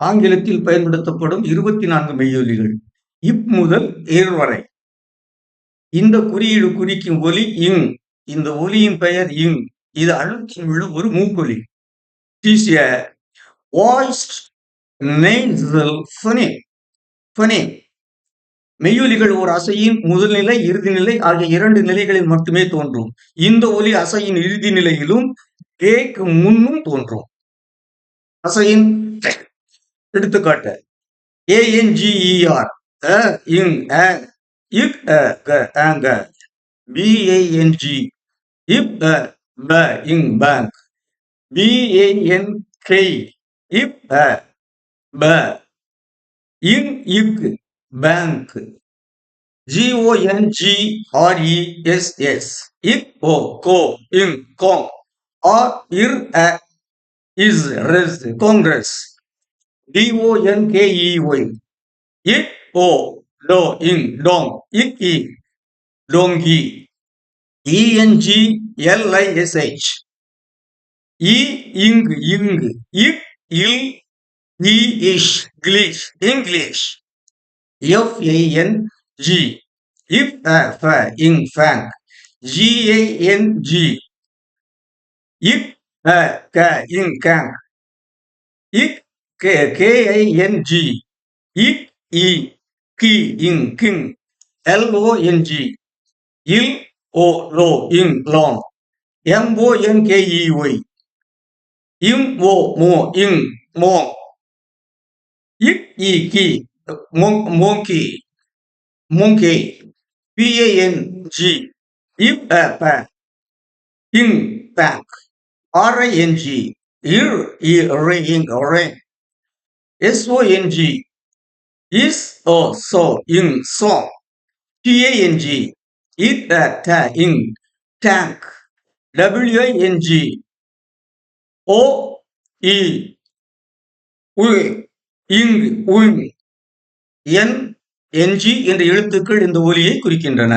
ஆங்கிலத்தில் பயன்படுத்தப்படும் 24 மெய்யொலிகள். இப் முதல் ஏர் வரை. இந்த குறியீடு குறிக்கும் ஒலி இங். இந்த ஒலியின் பெயர் இங். இது அழுத்தம் உள்ள ஒரு மூக்கொலி. It is a voiced nasal phoneme. மெய்யொலிகள் ஓர் அசையின் முதல் நிலை, இறுதி நிலை ஆகிய 2 நிலைகளில் மட்டுமே தோன்றும். இந்த ஒலி அசையின் இறுதி நிலையிலும் ஏக்கு முன்னும் தோன்றும். அசையின் எடுத்துக்காட்டு ANGER இங் இக் ஆங்க BANG இப் ப இங் பேங்க் BANK இப் ப இங் இக் பேங்க் GONGRESS இக் ஓ கோ இங் கோங் ஆர் இர் இஸ் ரெஸ் காங்கிரஸ் DONKEY இக் ஓ டோ இங் டோங் இக் இ டோங்கி ENGLISH இ இங் இங் இக் இல் இஷ் கிளிஷ் இங்கிலீஷ் FANG இப் ஃப இங் ஃபேங் GANG இக் க இங் கேங் இக் KING இக் இ கி இங் கிங் LONG இல் ஓ லோ இங் லாங் MONKEY இம் ஓ மோ இங் மோங் இக் இ கி மோங்கி மோங்கே PANG இப் ப இங் பேங்க் RING இர் இங் ரேங் SONG இஸ் ஓ சோ இங் சோங் TANG இட் ட இங் டேங்க் WING ஓ இ இங் உங் NNG என்ற எழுத்துக்கள் இந்த ஒலியை குறிக்கின்றன.